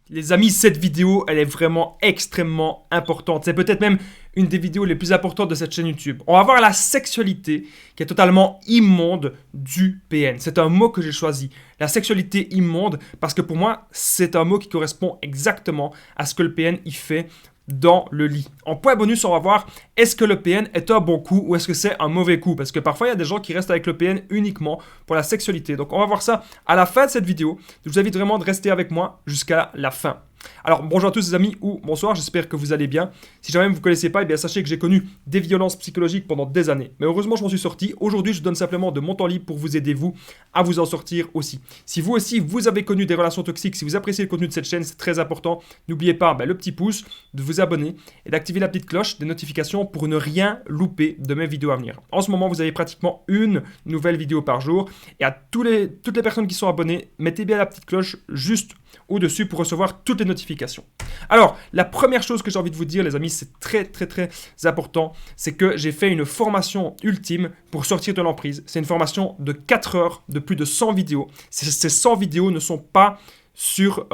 Les amis, cette vidéo, elle est vraiment extrêmement importante. C'est peut-être même une des vidéos les plus importantes de cette chaîne YouTube. On va voir la sexualité qui est totalement immonde du PN. C'est un mot que j'ai choisi. La sexualité immonde parce que pour moi, c'est un mot qui correspond exactement à ce que le PN y fait dans le lit. En point bonus, on va voir est-ce que le PN est un bon coup ou est-ce que c'est un mauvais coup? Parce que parfois, il y a des gens qui restent avec le PN uniquement pour la sexualité. Donc, on va voir ça à la fin de cette vidéo. Je vous invite vraiment de rester avec moi jusqu'à la fin. Alors, bonjour à tous les amis ou bonsoir, j'espère que vous allez bien. Si jamais vous ne me connaissez pas, eh bien, sachez que j'ai connu des violences psychologiques pendant des années. Mais heureusement, je m'en suis sorti. Aujourd'hui, je donne simplement de mon temps libre pour vous aider, vous, à vous en sortir aussi. Si vous aussi, vous avez connu des relations toxiques, si vous appréciez le contenu de cette chaîne, c'est très important. N'oubliez pas le petit pouce, de vous abonner et d'activer la petite cloche des notifications pour ne rien louper de mes vidéos à venir. En ce moment, vous avez pratiquement une nouvelle vidéo par jour. Et à toutes les personnes qui sont abonnées, mettez bien la petite cloche juste au-dessus pour recevoir toutes les notifications. Alors, la première chose que j'ai envie de vous dire, les amis, c'est très important, c'est que j'ai fait une formation ultime pour sortir de l'emprise. C'est une formation de 4 heures, de plus de 100 vidéos. Ces 100 vidéos ne sont pas sur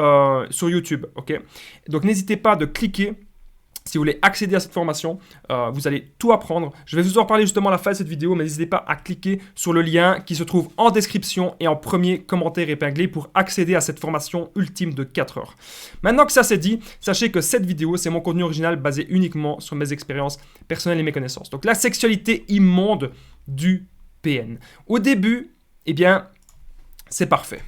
YouTube, ok? Donc, n'hésitez pas de cliquer. Si vous voulez accéder à cette formation, vous allez tout apprendre. Je vais vous en parler justement à la fin de cette vidéo, mais n'hésitez pas à cliquer sur le lien qui se trouve en description et en premier commentaire épinglé pour accéder à cette formation ultime de 4 heures. Maintenant que ça c'est dit, sachez que cette vidéo, c'est mon contenu original basé uniquement sur mes expériences personnelles et mes connaissances. Donc la sexualité immonde du PN. Au début, eh bien, c'est parfait.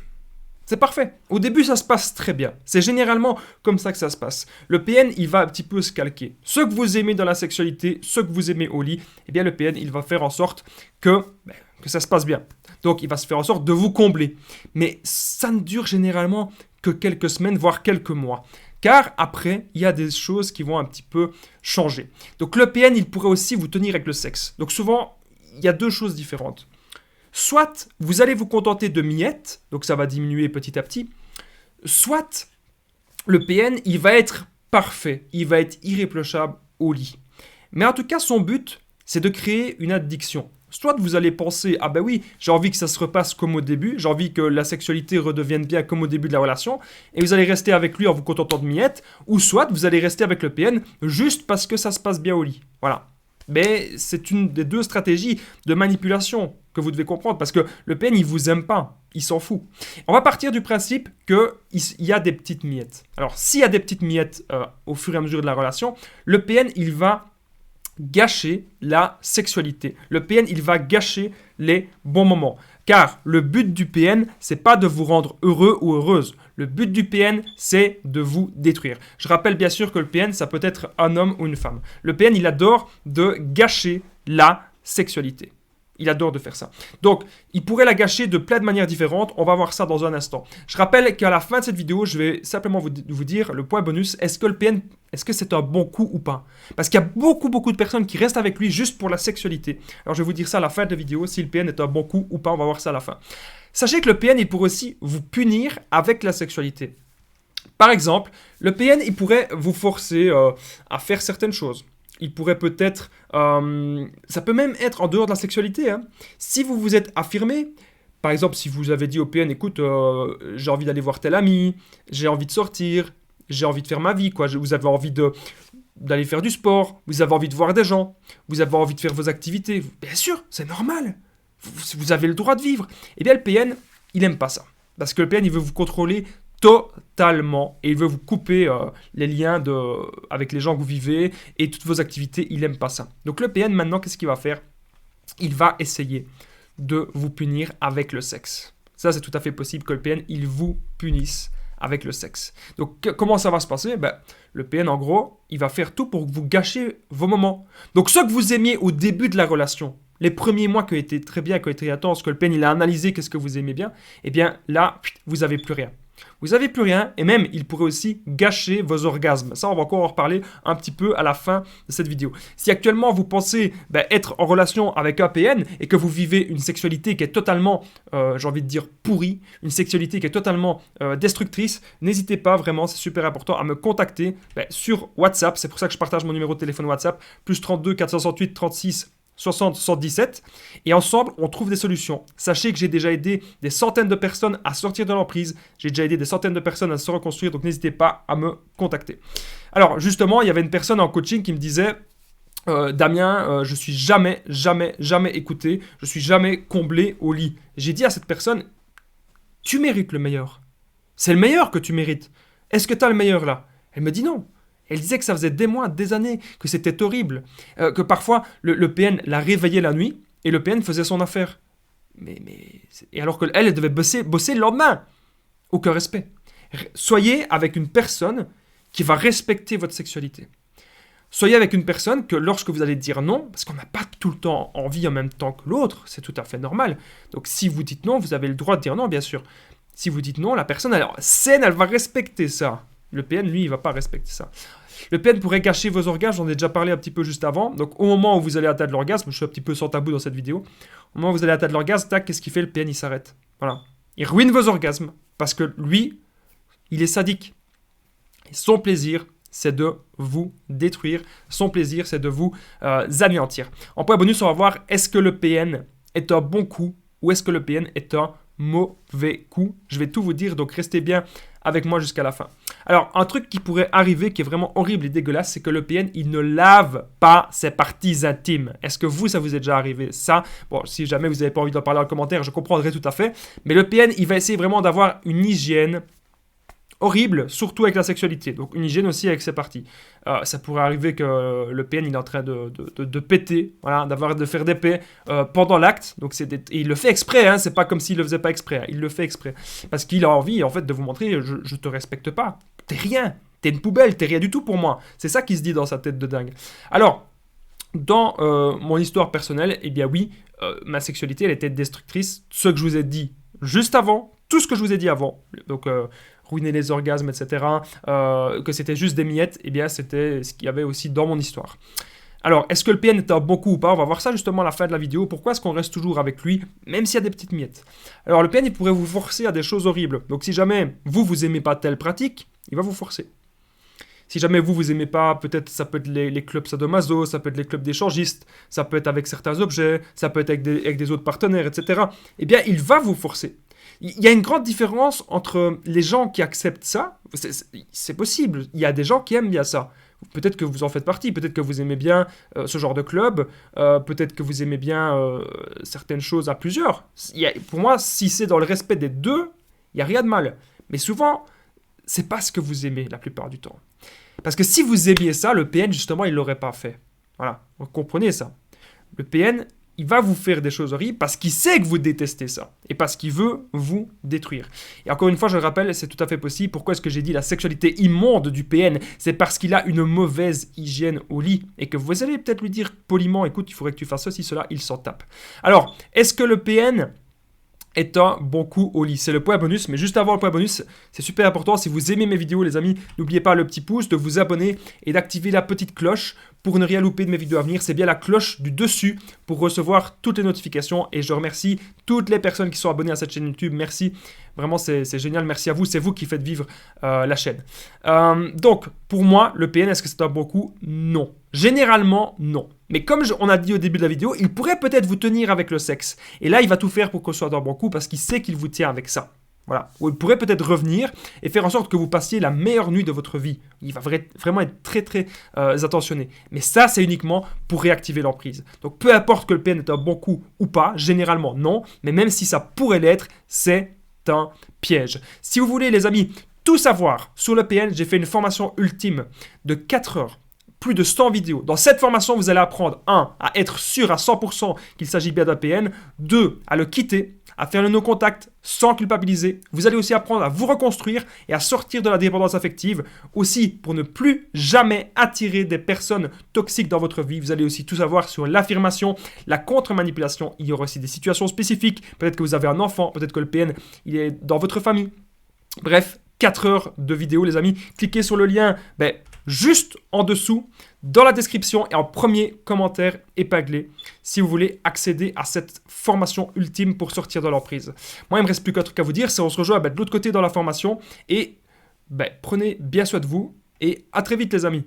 C'est parfait. Au début, ça se passe très bien. C'est généralement comme ça que ça se passe. Le PN, il va un petit peu se calquer. Ce que vous aimez dans la sexualité, ce que vous aimez au lit, eh bien, le PN, il va faire en sorte que ça se passe bien. Donc, il va se faire en sorte de vous combler. Mais ça ne dure généralement que quelques semaines, voire quelques mois. Car après, il y a des choses qui vont un petit peu changer. Donc, le PN, il pourrait aussi vous tenir avec le sexe. Donc, souvent, il y a deux choses différentes. Soit vous allez vous contenter de miettes, donc ça va diminuer petit à petit, soit le PN, il va être parfait, il va être irréprochable au lit. Mais en tout cas, son but, c'est de créer une addiction. Soit vous allez penser, ah ben oui, j'ai envie que ça se repasse comme au début, j'ai envie que la sexualité redevienne bien comme au début de la relation, et vous allez rester avec lui en vous contentant de miettes, ou soit vous allez rester avec le PN juste parce que ça se passe bien au lit. Voilà. Mais c'est une des deux stratégies de manipulation que vous devez comprendre parce que le PN, il vous aime pas, il s'en fout. On va partir du principe qu'il y a des petites miettes. Alors, s'il y a des petites miettes au fur et à mesure de la relation, le PN, il va gâcher la sexualité. Le PN, il va gâcher les bons moments. Car le but du PN, c'est pas de vous rendre heureux ou heureuse. Le but du PN, c'est de vous détruire. Je rappelle bien sûr que le PN, ça peut être un homme ou une femme. Le PN, il adore de gâcher la sexualité. Il adore de faire ça. Donc, il pourrait la gâcher de plein de manières différentes. On va voir ça dans un instant. Je rappelle qu'à la fin de cette vidéo, je vais simplement vous dire le point bonus. Est-ce que le PN, est-ce que c'est un bon coup ou pas? Parce qu'il y a beaucoup de personnes qui restent avec lui juste pour la sexualité. Alors, je vais vous dire ça à la fin de la vidéo, si le PN est un bon coup ou pas. On va voir ça à la fin. Sachez que le PN, il pourrait aussi vous punir avec la sexualité. Par exemple, le PN, il pourrait vous forcer à faire certaines choses. Il pourrait peut-être... ça peut même être en dehors de la sexualité. Hein. Si vous vous êtes affirmé, par exemple, si vous avez dit au PN, écoute, j'ai envie d'aller voir tel ami, j'ai envie de sortir, j'ai envie de faire ma vie, quoi. Vous avez envie d'aller faire du sport, vous avez envie de voir des gens, vous avez envie de faire vos activités. Bien sûr, c'est normal. Vous avez le droit de vivre. Eh bien, le PN, il n'aime pas ça. Parce que le PN, il veut vous contrôler totalement et il veut vous couper les liens avec les gens que vous vivez et toutes vos activités, il n'aime pas ça. Donc le PN maintenant, qu'est-ce qu'il va faire? Il va essayer de vous punir avec le sexe. Ça, c'est tout à fait possible que le PN, il vous punisse avec le sexe. Donc comment ça va se passer? Le PN en gros, il va faire tout pour vous gâcher vos moments. Donc ce que vous aimiez au début de la relation, les premiers mois qui ont été très bien, qui ont été intenses, que le PN il a analysé qu'est-ce que vous aimez bien, eh bien là, vous n'avez plus rien. Vous n'avez plus rien et même il pourrait aussi gâcher vos orgasmes. Ça, on va encore en reparler un petit peu à la fin de cette vidéo. Si actuellement vous pensez être en relation avec un PN et que vous vivez une sexualité qui est totalement, j'ai envie de dire, pourrie, une sexualité qui est totalement destructrice, n'hésitez pas vraiment, c'est super important à me contacter sur WhatsApp. C'est pour ça que je partage mon numéro de téléphone WhatsApp, +32 468 36 60 117 et ensemble on trouve des solutions. Sachez que j'ai déjà aidé des centaines de personnes à sortir de l'emprise, j'ai déjà aidé des centaines de personnes à se reconstruire, donc n'hésitez pas à me contacter. Alors justement, il y avait une personne en coaching qui me disait Damien, je suis jamais écouté, je suis jamais comblé au lit. J'ai dit à cette personne, tu mérites le meilleur. C'est le meilleur que tu mérites. Est-ce que tu as le meilleur là? Elle me dit non. Elle disait que ça faisait des mois, des années, que c'était horrible, que parfois le PN la réveillait la nuit et le PN faisait son affaire. Et alors qu'elle devait bosser le lendemain. Aucun respect. Soyez avec une personne qui va respecter votre sexualité. Soyez avec une personne que lorsque vous allez dire non, parce qu'on n'a pas tout le temps envie en même temps que l'autre, c'est tout à fait normal. Donc si vous dites non, vous avez le droit de dire non, bien sûr. Si vous dites non, la personne, alors saine, elle va respecter ça. Le PN, lui, il ne va pas respecter ça. Le PN pourrait gâcher vos orgasmes, j'en ai déjà parlé un petit peu juste avant. Donc au moment où vous allez atteindre l'orgasme, je suis un petit peu sans tabou dans cette vidéo, au moment où vous allez atteindre l'orgasme, tac, qu'est-ce qu'il fait? Le PN, il s'arrête. Voilà. Il ruine vos orgasmes, parce que lui, il est sadique. Et son plaisir, c'est de vous détruire. Son plaisir, c'est de vous anéantir. En point bonus, on va voir, est-ce que le PN est un bon coup ou est-ce que le PN est un mauvais coup? Je vais tout vous dire, donc restez bien avec moi jusqu'à la fin. Alors, un truc qui pourrait arriver, qui est vraiment horrible et dégueulasse, c'est que le PN, il ne lave pas ses parties intimes. Est-ce que ça vous est déjà arrivé? Ça, bon, si jamais vous n'avez pas envie d'en parler en commentaire, je comprendrai tout à fait. Mais le PN, il va essayer vraiment d'avoir une hygiène horrible, surtout avec la sexualité. Donc une hygiène aussi avec ses parties. Ça pourrait arriver que le PN il est en train de péter, voilà, de faire des pets pendant l'acte. Donc et il le fait exprès, hein, c'est pas comme s'il le faisait pas exprès. Hein, il le fait exprès parce qu'il a envie en fait de vous montrer je te respecte pas. T'es rien, t'es une poubelle, t'es rien du tout pour moi. C'est ça qui se dit dans sa tête de dingue. Alors dans mon histoire personnelle, eh bien oui, ma sexualité elle était destructrice. Ce que je vous ai dit juste avant, tout ce que je vous ai dit avant. Donc ruiner les orgasmes, etc., que c'était juste des miettes, eh bien c'était ce qu'il y avait aussi dans mon histoire. Alors, est-ce que le PN est un bon coup ou pas? On va voir ça justement à la fin de la vidéo. Pourquoi est-ce qu'on reste toujours avec lui, même s'il y a des petites miettes? Alors, le PN, il pourrait vous forcer à des choses horribles. Donc, si jamais vous aimez pas telle pratique, il va vous forcer. Si jamais vous aimez pas, peut-être ça peut être les clubs sadomaso, ça peut être les clubs d'échangistes, ça peut être avec certains objets, ça peut être avec des autres partenaires, etc. Eh bien, il va vous forcer. Il y a une grande différence entre les gens qui acceptent ça, c'est possible, il y a des gens qui aiment bien ça. Peut-être que vous en faites partie, peut-être que vous aimez bien ce genre de club, peut-être que vous aimez bien certaines choses à plusieurs. Pour moi, si c'est dans le respect des deux, il n'y a rien de mal. Mais souvent, c'est pas ce que vous aimez la plupart du temps. Parce que si vous aimiez ça, le PN, justement, il ne l'aurait pas fait. Voilà, vous comprenez ça. Le PN, il va vous faire des choses horribles parce qu'il sait que vous détestez ça et parce qu'il veut vous détruire. Et encore une fois, je le rappelle, c'est tout à fait possible. Pourquoi est-ce que j'ai dit la sexualité immonde du PN? C'est parce qu'il a une mauvaise hygiène au lit et que vous allez peut-être lui dire poliment, écoute, il faudrait que tu fasses ceci, cela, il s'en tape. Alors, est-ce que le PN est un bon coup au lit? C'est le point bonus, mais juste avant le point bonus, c'est super important. Si vous aimez mes vidéos, les amis, n'oubliez pas le petit pouce, de vous abonner et d'activer la petite cloche pour ne rien louper de mes vidéos à venir. C'est bien la cloche du dessus pour recevoir toutes les notifications. Et je remercie toutes les personnes qui sont abonnées à cette chaîne YouTube. Merci, vraiment c'est génial. Merci à vous, c'est vous qui faites vivre la chaîne. Donc, pour moi, le PN, est-ce que c'est un bon coup? Non. Généralement, non. Mais comme on a dit au début de la vidéo, il pourrait peut-être vous tenir avec le sexe. Et là, il va tout faire pour que ce soit un bon coup parce qu'il sait qu'il vous tient avec ça. Voilà. Ou il pourrait peut-être revenir et faire en sorte que vous passiez la meilleure nuit de votre vie. Il va vraiment être très très attentionné. Mais ça, c'est uniquement pour réactiver l'emprise. Donc peu importe que le PN est un bon coup ou pas, généralement non. Mais même si ça pourrait l'être, c'est un piège. Si vous voulez, les amis, tout savoir sur le PN, j'ai fait une formation ultime de 4 heures. Plus de 100 vidéos. Dans cette formation, vous allez apprendre 1. À être sûr à 100% qu'il s'agit bien d'un PN. 2. À le quitter, à faire le no-contact sans culpabiliser. Vous allez aussi apprendre à vous reconstruire et à sortir de la dépendance affective. Aussi, pour ne plus jamais attirer des personnes toxiques dans votre vie. Vous allez aussi tout savoir sur l'affirmation, la contre-manipulation. Il y aura aussi des situations spécifiques. Peut-être que vous avez un enfant, peut-être que le PN il est dans votre famille. Bref, 4 heures de vidéo, les amis. Cliquez sur le lien juste en dessous, dans la description et en premier commentaire épinglé, si vous voulez accéder à cette formation ultime pour sortir de l'emprise. Moi, il ne me reste plus qu'un truc à vous dire, c'est on se rejoint de l'autre côté dans la formation et prenez bien soin de vous et à très vite, les amis.